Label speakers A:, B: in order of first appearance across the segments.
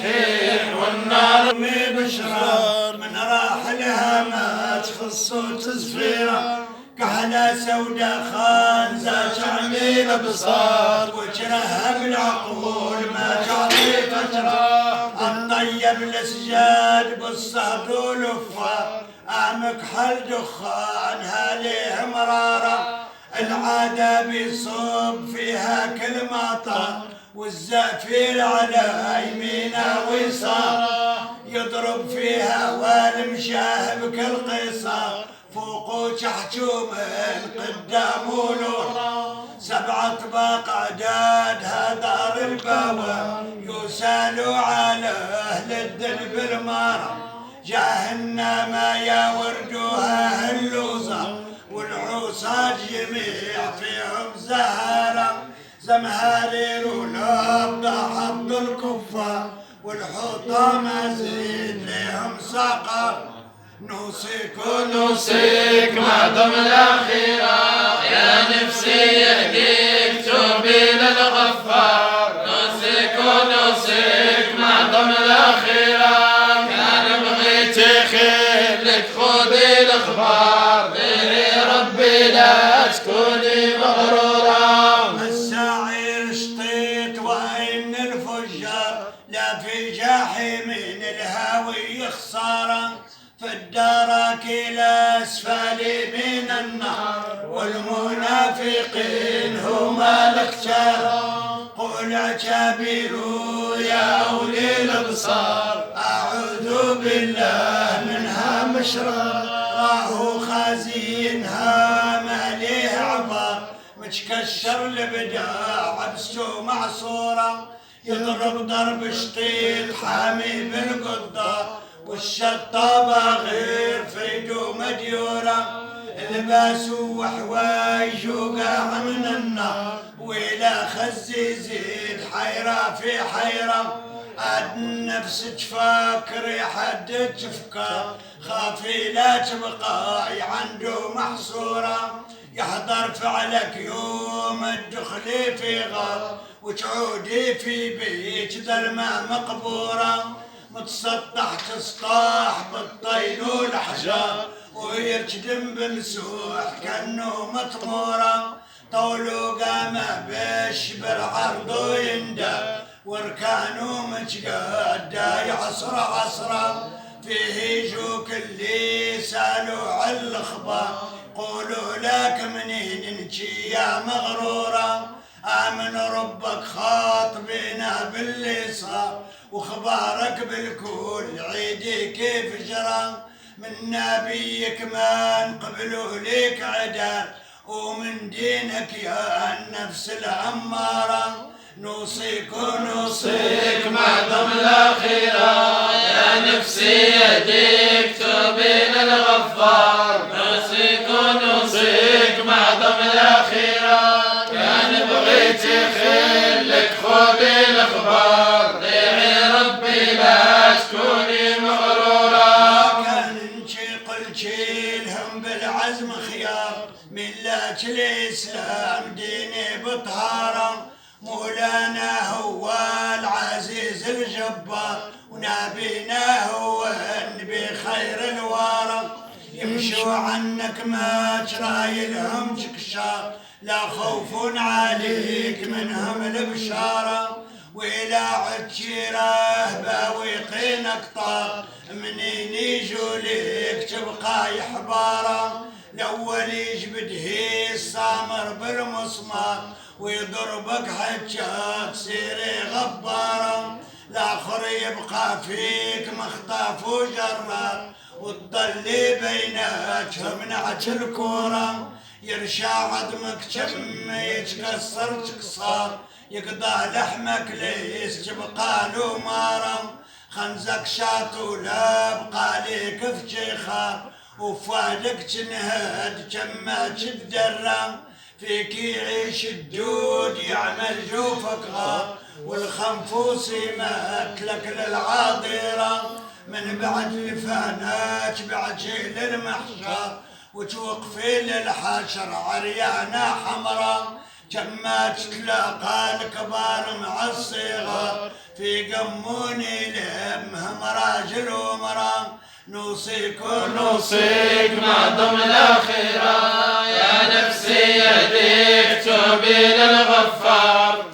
A: تشحين والنار بشرار من راحلها ما تخص وتزفيره كحلة سودا خانزة تعميل بصار وجرها بالعقول ما تعطي فترة الطيب السجاد بالصهد والوفار مكحل دخان هاليه مرارة العادة بيصب فيها كل مطر والزفير على يمينه ويساره يضرب فيها والمشاه بكل قصار فوق وتحتوم قدام ولورا 7 طباق عدادها دار البوا يسالوا على اهل الدرب المارة جهنم يا وردوها اللوزة والعصاة جميع فيهم زهرة زمهرير ولب حظ الكفار والحطام زيد لهم سقر
B: نوصيك ما دم الأخيرة يا نفسي يهديك توبي للغفار نوصيك ما دم الأخيرة كان بغيت خيرك خذي الأخبار ديري ربي لا تكوني مغرورة
A: السعير شطيت وإن الفجار لا في جحيم الهاوي خسارة في الدرك الأسفل من النار والمنافقين هم الاختار قل اعتبروا يا أولي الأبصار أعوذ بالله منها مشرار خازينها ما ليه عبار متكشر البداع عبسته معصورة يضرب ضرب شطيط حامي بالقدار والشطابة غير فيدو مديورة لباس وحوايج وقاع من النار وإلى خز يزيد حيرة في حيرة عاد النفس تفكر يحدد تفكر خافي لا تبقى عنده محصورة يحضر فعلك يوم الدخل في غار وتعودي في بيت ظلمة مقبورة متسطح تسطاح بالطين والحجار ويرتدم بالسوح كأنه مطمورة طولو قامه بشبر عرضه يندى واركانه متقادة يعصر عصرة فيه جوك اللي سالوا على الاخبار قولوا لك منين انتي يا مغرورة آمن ربك خاطبنا باللي صار وخبارك بالكل عيدي كيف جرى من نبيك ما نقبلوا ليك عدال ومن دينك يا النفس العمارة نوصيك
B: ما دم الأخيرة يا نفسي يهديك توبي للغفار نوصيك ما دم الأخيرة كان بغيت خلك خذي الأخبار دعي ربي لا تكوني مغرورة
A: كان انتي قلتي لهم بالعزم خيار ملة الإسلام ديني بطهارة مولانا هو العزيز الجبار ونبينا هو النبي خير الوارى يمشوا عنك ما ترايلهم تكشار لا خوف عليك منهم البشارة وإلى عتشيره باويقينك طار منين يجوا ليك تبقى يحبارة الأول يجبد هي السامر بالمسمار ويضربك حتى تصيري غبارة الآخر يبقى فيك مخطف وجرار وتضلي بيناتهم نعت الكورة يرشى عظمك كم يتكسر تكسر يقضى لحمك ليس تبقى له مارة خنزك شاط ولا بقى ليك في جيخار وفادك تنهد كما تدرى فيك يعيش الدود يعمل جوفك غار والخنفوس يماتلك للعاضرة من بعد الفانات بعد جيل المحشر وتوقفي للحشر عريانة حمراء كما تتلاقى الكبار مع الصغار في قموني لمهم راجل ومرأة
B: نوصيك مع ضمن الأخيرة يا نفسي يديك توبي للغفار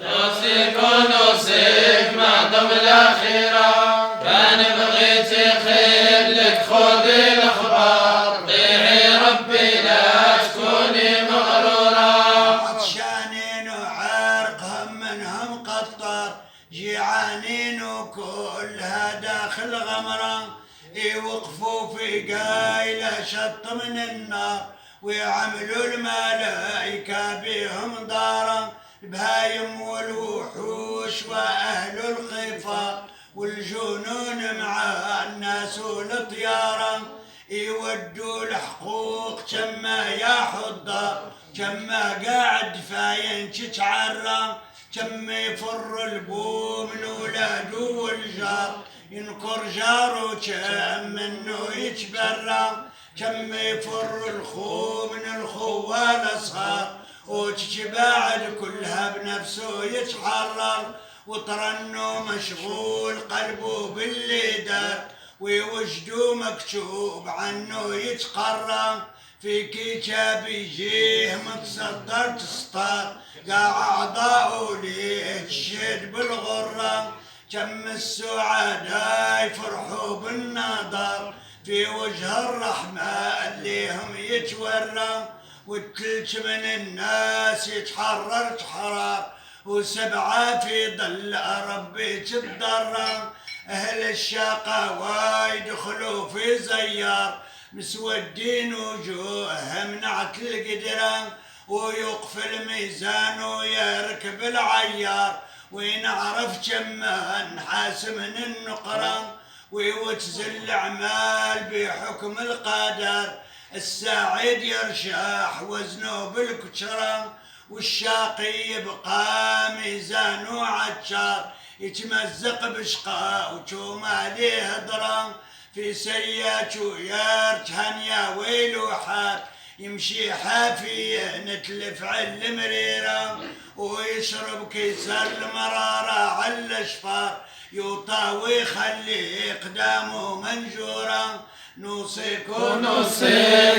B: نوصيك مع ضمن الأخيرة كان بغيت خلك خذي الأخبار طيعي ربي لا تكوني مغرورة
A: عطشانين وعرقهم منهم قطر جيعانين وكلها داخل غمرة يوقفوا في قايلة شط من النار ويعملوا الملائكة بهم دارا البهايم والوحوش وأهل الخفار والجنون مع الناس والطيارة يودوا الحقوق كما يا حضار كما قاعد فاين تتعرى كما يفر البو من ولاده والجار ينكر جاره كم منه يتبرى كما يفر الخو من الخوال صار وتتباعد كلها بنفسه يتحرر وترنه مشغول قلبه باللي دار ويوجدوا مكتوب عنه يتقرى في كتاب يجيه متصدر تسطر قاع أعضاؤه ليه تشد بالغرة كم السعداء يفرحوا بالنظر في وجه الرحمن ليهم يتورى والتلت من الناس يتحرر تحرار وسبعة في ظل ربي تتضرر أهل الشقاوة يدخلوا في زيار مسودين وجوههم نعت القدرة ويوقف الميزان ويركب العيار وينعرف كما نحاس من النقرة ويوتز الأعمال بحكم القدر السعيد يرشح وزنه بالكترة والشاقي يبقى ميزانه عتشار يتمزق بشقاء وتوم عليه هضرة في سيات ويرتهن يا ويل وحار يمشي حافية نتلف على المريرة ويشرب كيس المرارة على الاشفار يوطى ويخلي قدامه منجورة نوصيك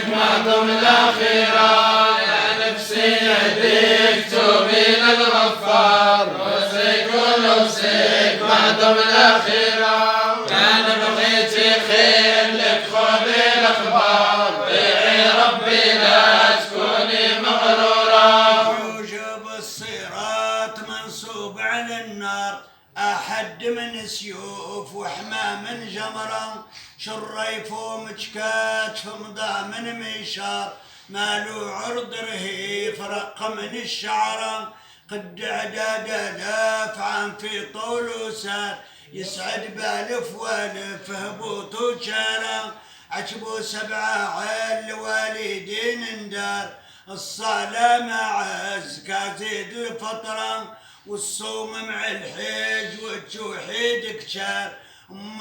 B: مع ضمن الأخيرة يا نفسي يهديك توبي للغفار نوصيك مع ضمن الأخيرة كان بغيتي خير لك خذي الأخبار طيعي ربي لا تكوني مغرورة
A: يوجب الصراط منصوب على النار أحد من سيوف وحمى من جمرة شريف ومجكات فمضى من ميشار مالو عرض رهيف رق من الشعرة قد عداد آلاف عام في طول وسار يسعد بالف والف هبوط وشارة عجبوا سبعة عال والدين اندار الصلاة مع زكازيد الفطرة والصوم مع الحج والتوحيد كشار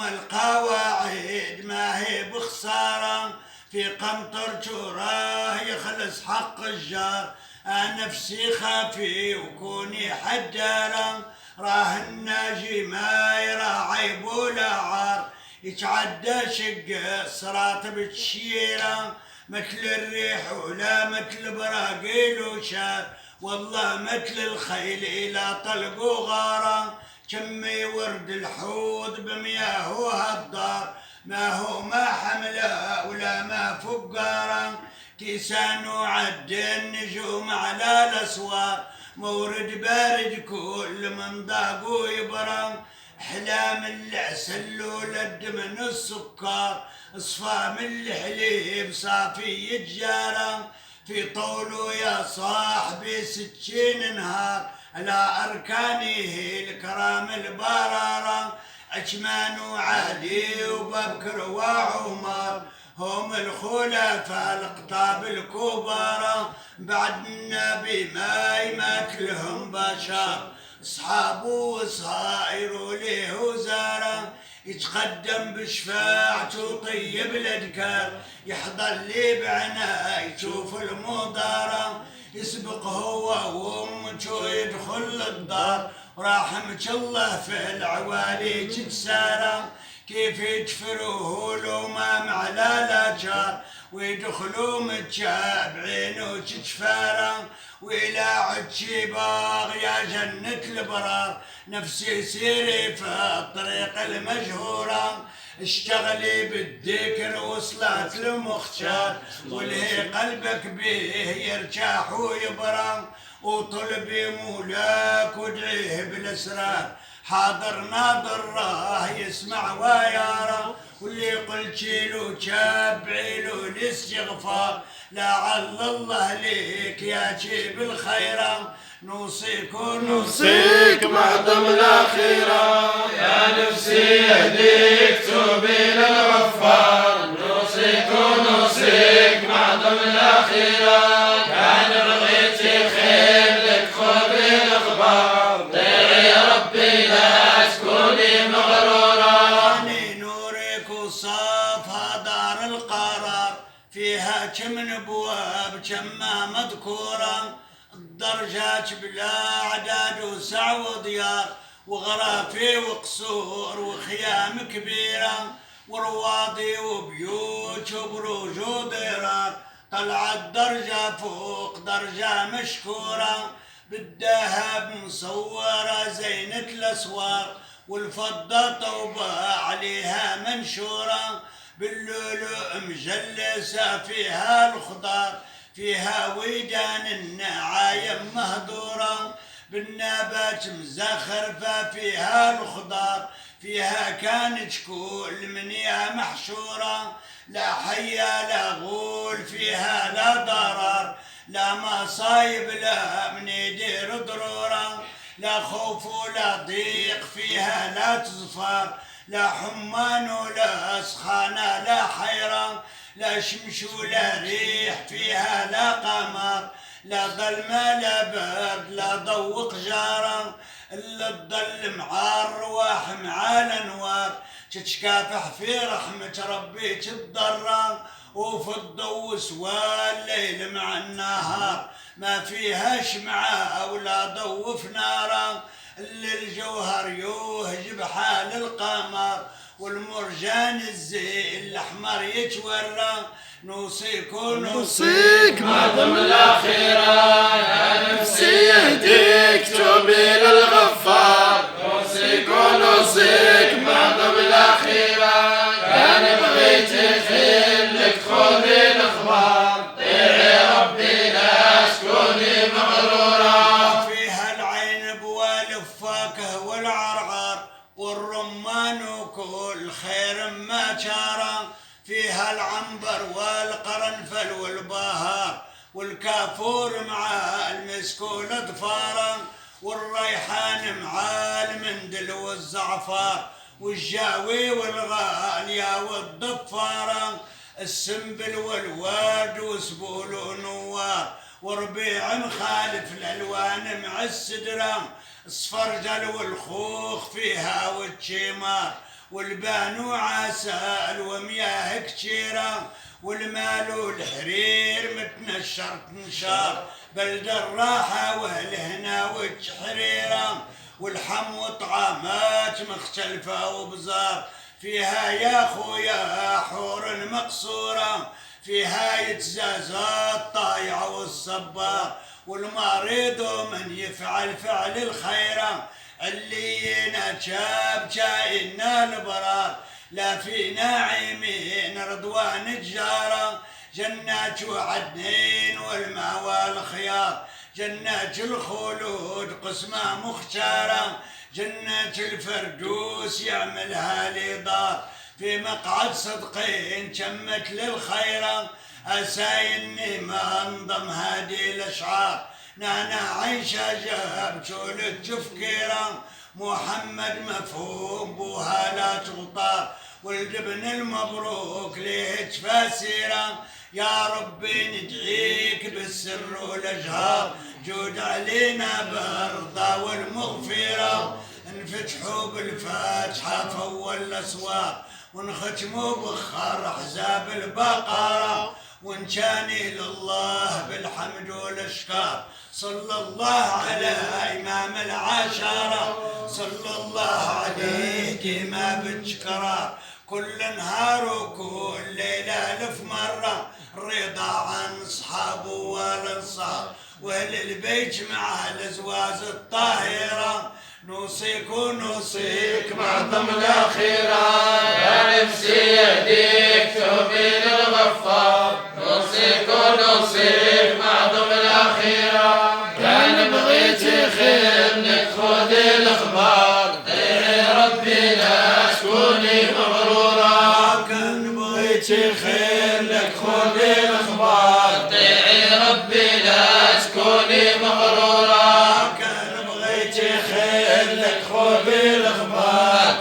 A: القواعد ما هي بخسارة في قنطر تراه يخلص حق الجار نفسي خافي وكوني حدارة راه الناجي ما يرى عيب ولا عار يتعدى شق الصراط بتشيرة مثل الريح ولا مثل براقيل وشار والله مثل الخيل إلى طلق وغارة كمي ورد الحوض بمياهها الدار ما هو ما حمله ولا ما فقارة كيسان وعد النجوم على الأسوار مورد بارد كل من ضاق ويبرم حلام العسل ولد من السكر اصفى من الحليب صافي يتجارى في طوله يا صاحبي 60 نهار على أركانه الكرام البرارة عثمان وعلي وبكر وعمر هم الخلفاء الأقطاب الكبار بعد النبي ما يمات لهم بشر أصحابه وصايروا ليه وزارة يتقدم بشفاعته طيب الأذكار يحضر لي بعناية يشوف المدارة يسبق هو وامك ويدخل الدار، ورحمك الله في العوالي تكسارا، كيف يجفروه لو ما معلا لا جار، ويدخلوا متشابعين وتجفارا، وإلى عدشي باغ يا جنة البرار، نفسي سيري في الطريق المجهورة، اشتغلي بالذكر وصلات المختار، واللي قلبك به يرتاح ويبرم، وطلبي مولاك وادعيه بالاسرار، حاضر ناظر راه يسمع ويرى، واللي قلت له تابعي له الاستغفار، لعل الله ليك ياتي بالخير،
B: نوصيك معظم الأخيرة، يا نفسي يهديك توبي للغفار، نوصيك معظم الأخيرة، كان بغيتي خير لك خذي الأخبار، طيعي ربي لا تكوني مغرورة،
A: أني نورك وصافها دار القرار، فيها كم نبواب كما مذكورة، الدرجات بلا عداد وسع وديار، وغرافي وقصور وخيام كبيرة، ورواضي وبيوت وبروج وديرار، طلعت درجة فوق درجة مشكورة، بالذهب مصورة زينة الأسوار، والفضة طوبة عليها منشورة، باللؤلؤ مجلسة فيها الخضار، فيها ويدان النعايم مهدورة، بالنبات مزخرفة فيها الخضار، فيها كانت كل منيها محشورة، لا حيا لا غول فيها لا ضرر، لا مصايب لا من يدير ضرورة، لا خوف ولا ضيق فيها لا تزفر، لا حمان ولا سخانة لا حيرة، لا شمس ولا ريح فيها لا قمر، لا ظلمة لا برد لا ضوء قجارة، إلا تضل مع الرواح مع الأنوار، تتكافح في رحمة ربي تتضرر، وفي الضوء سوى الليل مع النهار، ما فيها شمعة ولا ضوء في ناره، اللي الجوهر يوهج بحال القمر، والمرجان الزي الأحمر يتورى، نوصيك
B: معظم الأخيرة، يا نفسي يهديك توبي للغفار، نوصيك معظم الأخيرة، كان بغيتي خير لك خذي الأخبار، طيعي ربي لا تكوني مغرورة،
A: فيها العين بوالف فاكه والعرعر، والرمان وكل خير ما جرى، فيها العنبر والقرنفل والبهار، والكافور مع المسك والأظفار، والريحان مع المندل والزعفار، والجاوي والغالية والضفارة، السنبل والورد وسبول ونوار، وربيع مخالف الألوان مع السدرة، الصفرجل والخوخ فيها والتشيمار، والبانو عسل ومياه كتيرة، والمال والحرير متنشر تنشار، بلد الراحة والهنا والتحريرة، والحم وطعامات مختلفة وبزار، فيها يا خويا حور مقصورة، فيها يتزازى الطايع والصبار، والمريض من يفعل فعل الخير، اللي ينجاب جاينا البرار، لا في ناعمين رضوان جارة، جنات وعدنين والماء والخيار، جنات الخلود قسمة مختارة، جنة الفردوس يعملها لدار، في مقعد صدقين تمت للخيرة، أسايني ما انضم هذه الأشعار، نانا عيشة جابت للتفكيرة، محمد مفهوم بوها لا تغطى، والجبن المبروك ليه تفاسيره، يا ربي ندعيك بالسر والأجهار، جود علينا بالرضا والمغفرة، انفتحوا بالفاتحة فول الأسوار، ونختموا بخار أحزاب البقرة، وإن كاني لله بالحمد والإشكار. صلى الله على إمام العشرة، صلى الله عليه ديما بالشكرار. كل نهار وكل ليلة ألف مرة الرضا عن أصحابه والأنصار وأهل البيت مع الأزواج الطاهرة. نوصيك ونوصيك
B: معظم الأخيرة يا نفسي يهديك توبي للغفار. نوصيك ونوصيك معظم الأخيرة كان بغيتي خير لك خذي الأخبار. طيعي ربي لا تكوني مغرورة.
A: كان بغيتي
B: خير لك خذي الأخبار. طيعي ربي لا تكوني مغرورة.
A: كان
B: خير لك خذي الأخبار.